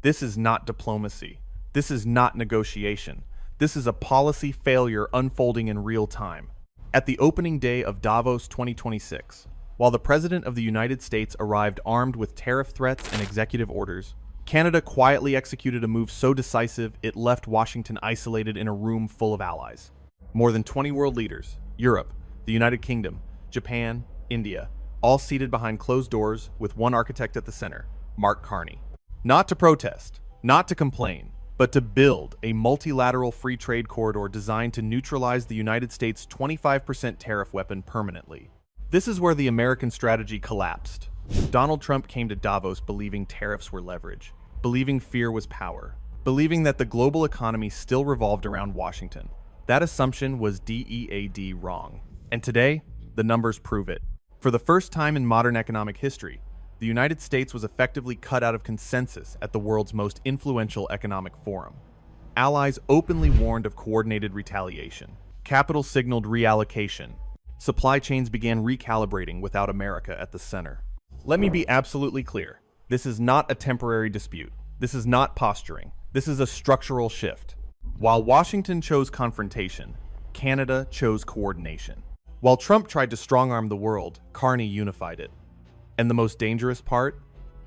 This is not diplomacy. This is not negotiation. This is a policy failure unfolding in real time. At the opening day of Davos 2026, while the President of the United States arrived armed with tariff threats and executive orders, Canada quietly executed a move so decisive it left Washington isolated in a room full of allies. More than 20 world leaders, Europe, the United Kingdom, Japan, India, all seated behind closed doors with one architect at the center, Mark Carney. Not to protest, not to complain, but to build a multilateral free trade corridor designed to neutralize the United States' 25% tariff weapon permanently. This is where the American strategy collapsed. Donald Trump came to Davos believing tariffs were leverage, believing fear was power, believing that the global economy still revolved around Washington. That assumption was DEAD wrong. And today, the numbers prove it. For the first time in modern economic history, the United States was effectively cut out of consensus at the world's most influential economic forum. Allies openly warned of coordinated retaliation. Capital signaled reallocation. Supply chains began recalibrating without America at the center. Let me be absolutely clear. This is not a temporary dispute. This is not posturing. This is a structural shift. While Washington chose confrontation, Canada chose coordination. While Trump tried to strong-arm the world, Carney unified it. And the most dangerous part?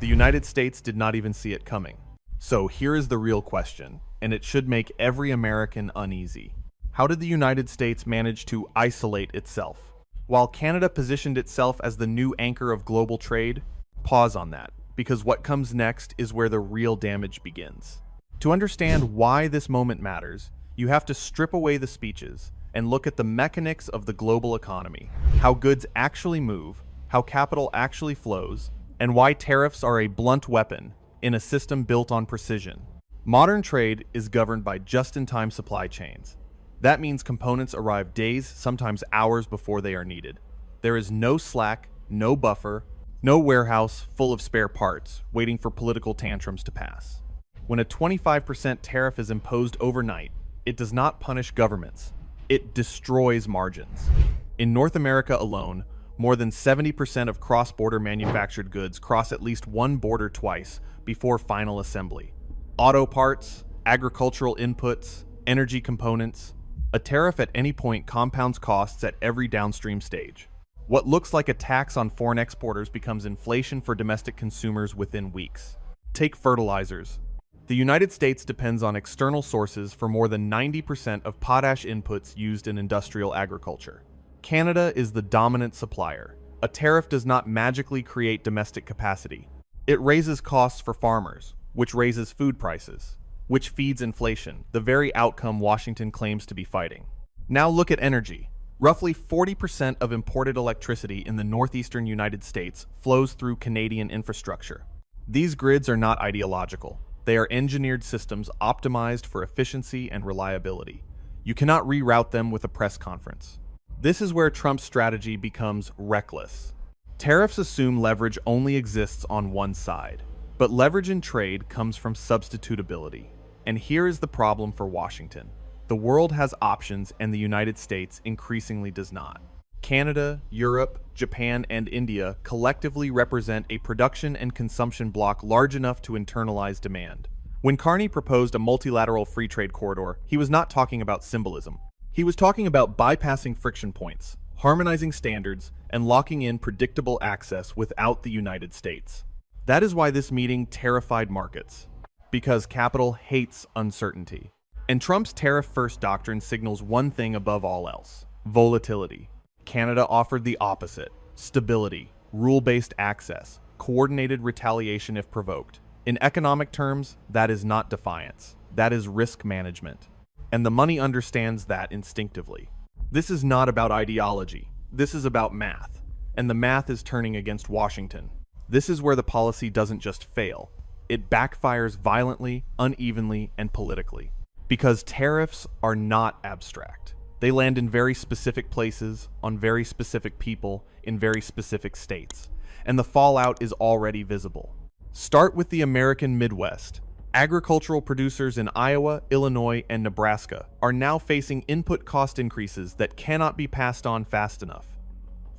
The United States did not even see it coming. So here is the real question, and it should make every American uneasy. How did the United States manage to isolate itself? While Canada positioned itself as the new anchor of global trade, pause on that, because what comes next is where the real damage begins. To understand why this moment matters, you have to strip away the speeches and look at the mechanics of the global economy, how goods actually move, how capital actually flows, and why tariffs are a blunt weapon in a system built on precision. Modern trade is governed by just-in-time supply chains. That means components arrive days, sometimes hours before they are needed. There is no slack, no buffer, no warehouse full of spare parts waiting for political tantrums to pass. When a 25% tariff is imposed overnight, it does not punish governments. It destroys margins. In North America alone, more than 70% of cross-border manufactured goods cross at least one border twice before final assembly. Auto parts, agricultural inputs, energy components. A tariff at any point compounds costs at every downstream stage. What looks like a tax on foreign exporters becomes inflation for domestic consumers within weeks. Take fertilizers. The United States depends on external sources for more than 90% of potash inputs used in industrial agriculture. Canada is the dominant supplier. A tariff does not magically create domestic capacity. It raises costs for farmers, which raises food prices, which feeds inflation, the very outcome Washington claims to be fighting. Now look at energy. Roughly 40% of imported electricity in the northeastern United States flows through Canadian infrastructure. These grids are not ideological. They are engineered systems optimized for efficiency and reliability. You cannot reroute them with a press conference. This is where Trump's strategy becomes reckless. Tariffs assume leverage only exists on one side, but leverage in trade comes from substitutability. And here is the problem for Washington. The world has options and the United States increasingly does not. Canada, Europe, Japan, and India collectively represent a production and consumption bloc large enough to internalize demand. When Carney proposed a multilateral free trade corridor, he was not talking about symbolism. He was talking about bypassing friction points, harmonizing standards, and locking in predictable access without the United States. That is why this meeting terrified markets. Because capital hates uncertainty. And Trump's tariff-first doctrine signals one thing above all else: volatility. Canada offered the opposite: stability, rule-based access, coordinated retaliation if provoked. In economic terms, that is not defiance. That is risk management. And the money understands that instinctively. This is not about ideology. This is about math. And the math is turning against Washington. This is where the policy doesn't just fail. It backfires violently, unevenly, and politically. Because tariffs are not abstract. They land in very specific places, on very specific people, in very specific states. And the fallout is already visible. Start with the American Midwest. Agricultural producers in Iowa, Illinois, and Nebraska are now facing input cost increases that cannot be passed on fast enough.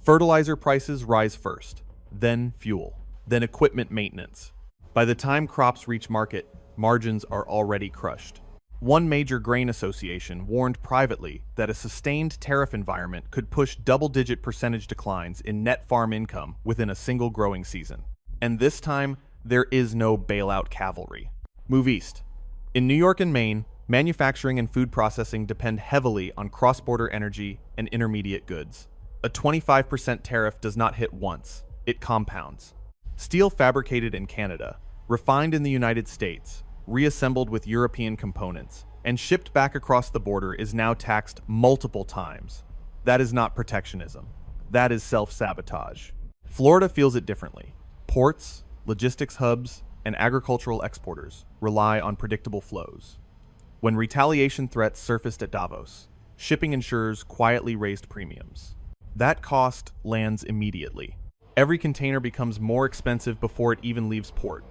Fertilizer prices rise first, then fuel, then equipment maintenance. By the time crops reach market, margins are already crushed. One major grain association warned privately that a sustained tariff environment could push double-digit percentage declines in net farm income within a single growing season. And this time, there is no bailout cavalry. Move east. In New York and Maine, manufacturing and food processing depend heavily on cross-border energy and intermediate goods. A 25% tariff does not hit once, it compounds. Steel fabricated in Canada, refined in the United States, reassembled with European components, and shipped back across the border is now taxed multiple times. That is not protectionism. That is self-sabotage. Florida feels it differently. Ports, logistics hubs, and agricultural exporters rely on predictable flows. When retaliation threats surfaced at Davos, shipping insurers quietly raised premiums. That cost lands immediately. Every container becomes more expensive before it even leaves port.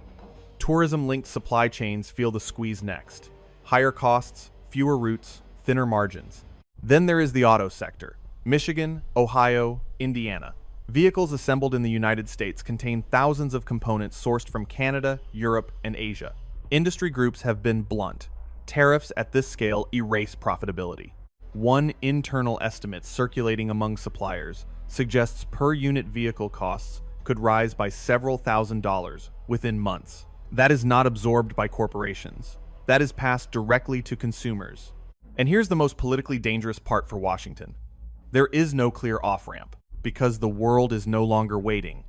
Tourism-linked supply chains feel the squeeze next. Higher costs, fewer routes, thinner margins. Then there is the auto sector. Michigan, Ohio, Indiana. Vehicles assembled in the United States contain thousands of components sourced from Canada, Europe, and Asia. Industry groups have been blunt. Tariffs at this scale erase profitability. One internal estimate circulating among suppliers suggests per-unit vehicle costs could rise by several $1,000s within months. That is not absorbed by corporations. That is passed directly to consumers. And here's the most politically dangerous part for Washington. There is no clear off-ramp, because the world is no longer waiting.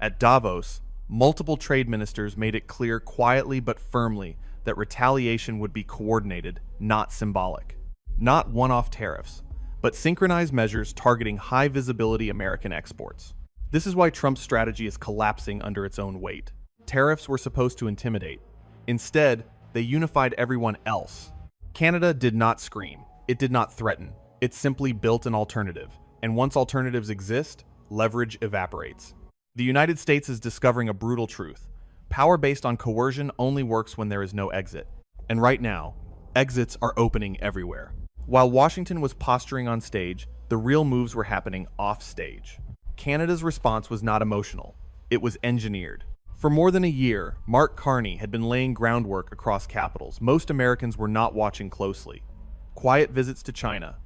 At Davos, multiple trade ministers made it clear quietly but firmly that retaliation would be coordinated, not symbolic. Not one-off tariffs, but synchronized measures targeting high-visibility American exports. This is why Trump's strategy is collapsing under its own weight. Tariffs were supposed to intimidate. Instead, they unified everyone else. Canada did not scream. It did not threaten. It simply built an alternative. And once alternatives exist, leverage evaporates. The United States is discovering a brutal truth. Power based on coercion only works when there is no exit. And right now, exits are opening everywhere. While Washington was posturing on stage, the real moves were happening off stage. Canada's response was not emotional. It was engineered. For more than a year, Mark Carney had been laying groundwork across capitals most Americans were not watching closely. Quiet visits to China,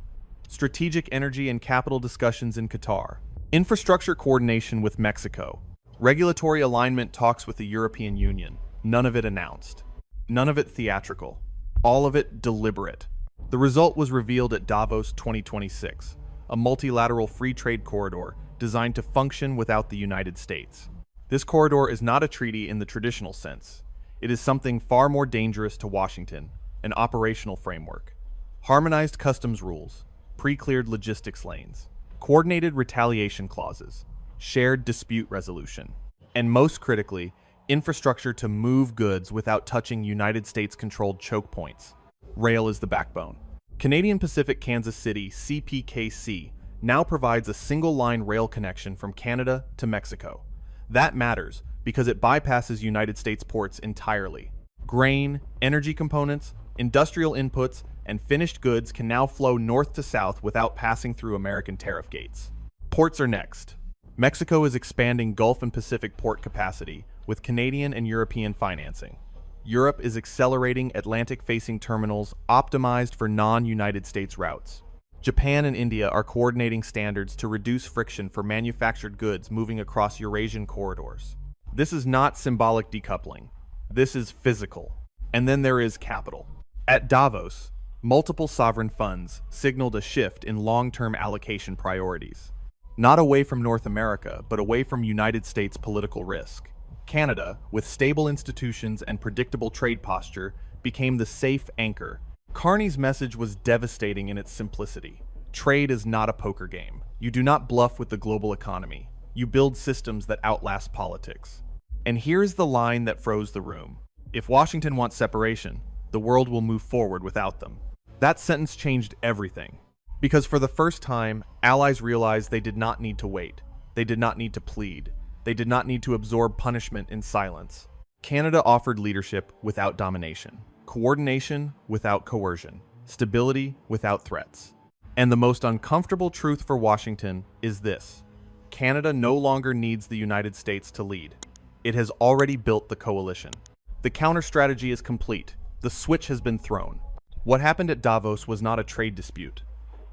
strategic energy and capital discussions in Qatar, infrastructure coordination with Mexico, regulatory alignment talks with the European Union, none of it announced. None of it theatrical. All of it deliberate. The result was revealed at Davos 2026, a multilateral free trade corridor designed to function without the United States. This corridor is not a treaty in the traditional sense. It is something far more dangerous to Washington, an operational framework. Harmonized customs rules, pre-cleared logistics lanes, coordinated retaliation clauses, shared dispute resolution, and most critically, infrastructure to move goods without touching United States-controlled choke points. Rail is the backbone. Canadian Pacific Kansas City (CPKC) now provides a single-line rail connection from Canada to Mexico. That matters because it bypasses United States ports entirely. Grain, energy components, industrial inputs, and finished goods can now flow north to south without passing through American tariff gates. Ports are next. Mexico is expanding Gulf and Pacific port capacity with Canadian and European financing. Europe is accelerating Atlantic-facing terminals optimized for non-United States routes. Japan and India are coordinating standards to reduce friction for manufactured goods moving across Eurasian corridors. This is not symbolic decoupling. This is physical. And then there is capital. At Davos, multiple sovereign funds signaled a shift in long-term allocation priorities. Not away from North America, but away from United States political risk. Canada, with stable institutions and predictable trade posture, became the safe anchor. Carney's message was devastating in its simplicity. Trade is not a poker game. You do not bluff with the global economy. You build systems that outlast politics. And here's the line that froze the room. If Washington wants separation, the world will move forward without them. That sentence changed everything. Because for the first time, allies realized they did not need to wait. They did not need to plead. They did not need to absorb punishment in silence. Canada offered leadership without domination, coordination without coercion, stability without threats. And the most uncomfortable truth for Washington is this: Canada no longer needs the United States to lead. It has already built the coalition. The The counter-strategy is complete. The switch has been thrown. What happened at Davos was not a trade dispute.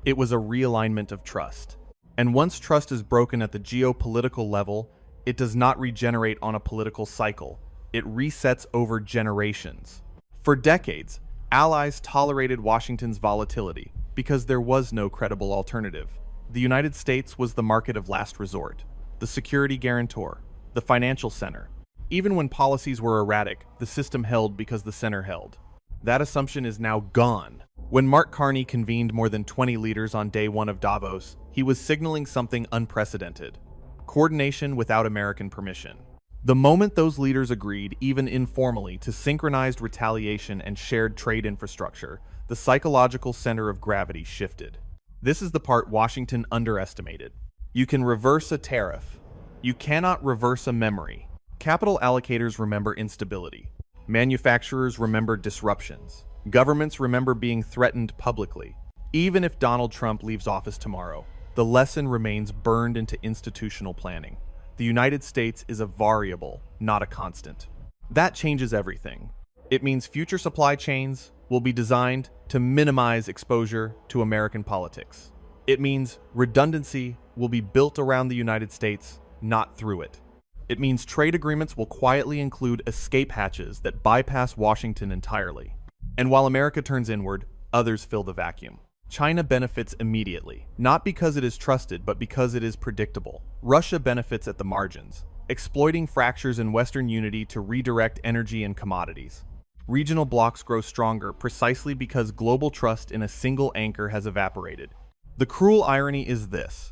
It was a realignment of trust. And once trust is broken at the geopolitical level, it does not regenerate on a political cycle. It resets over generations. For decades, allies tolerated Washington's volatility because there was no credible alternative. The United States was the market of last resort, the security guarantor, the financial center. Even when policies were erratic, the system held because the center held. That assumption is now gone. When Mark Carney convened more than 20 leaders on day one of Davos, he was signaling something unprecedented: coordination without American permission. The moment those leaders agreed, even informally, to synchronized retaliation and shared trade infrastructure, the psychological center of gravity shifted. This is the part Washington underestimated. You can reverse a tariff. You cannot reverse a memory. Capital allocators remember instability. Manufacturers remember disruptions. Governments remember being threatened publicly. Even if Donald Trump leaves office tomorrow, the lesson remains burned into institutional planning. The United States is a variable, not a constant. That changes everything. It means future supply chains will be designed to minimize exposure to American politics. It means redundancy will be built around the United States, not through it. It means trade agreements will quietly include escape hatches that bypass Washington entirely. And while America turns inward, others fill the vacuum. China benefits immediately, not because it is trusted, but because it is predictable. Russia benefits at the margins, exploiting fractures in Western unity to redirect energy and commodities. Regional blocs grow stronger precisely because global trust in a single anchor has evaporated. The cruel irony is this: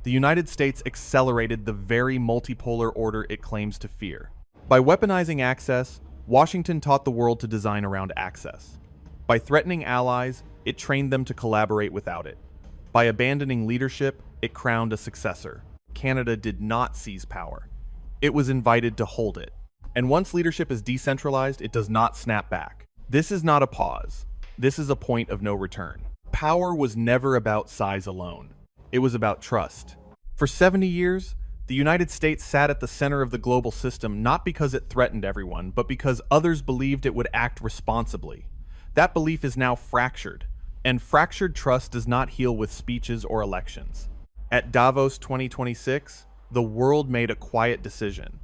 the United States accelerated the very multipolar order it claims to fear. By weaponizing access, Washington taught the world to design around access. By threatening allies, it trained them to collaborate without it. By abandoning leadership, it crowned a successor. Canada did not seize power. It was invited to hold it. And once leadership is decentralized, it does not snap back. This is not a pause. This is a point of no return. Power was never about size alone. It was about trust. For 70 years, the United States sat at the center of the global system not because it threatened everyone, but because others believed it would act responsibly. That belief is now fractured, and fractured trust does not heal with speeches or elections. At Davos 2026, the world made a quiet decision: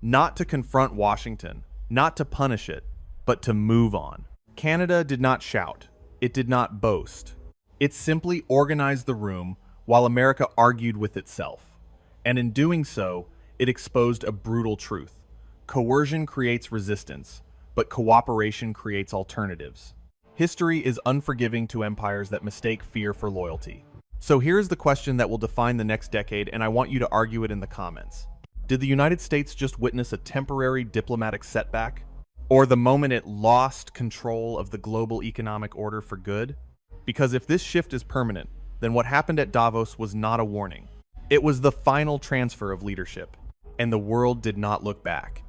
not to confront Washington, not to punish it, but to move on. Canada did not shout. It did not boast. It simply organized the room while America argued with itself. And in doing so, it exposed a brutal truth. Coercion creates resistance, but cooperation creates alternatives. History is unforgiving to empires that mistake fear for loyalty. So here's the question that will define the next decade, and I want you to argue it in the comments. Did the United States just witness a temporary diplomatic setback? Or the moment it lost control of the global economic order for good? Because if this shift is permanent, then what happened at Davos was not a warning. It was the final transfer of leadership, and the world did not look back.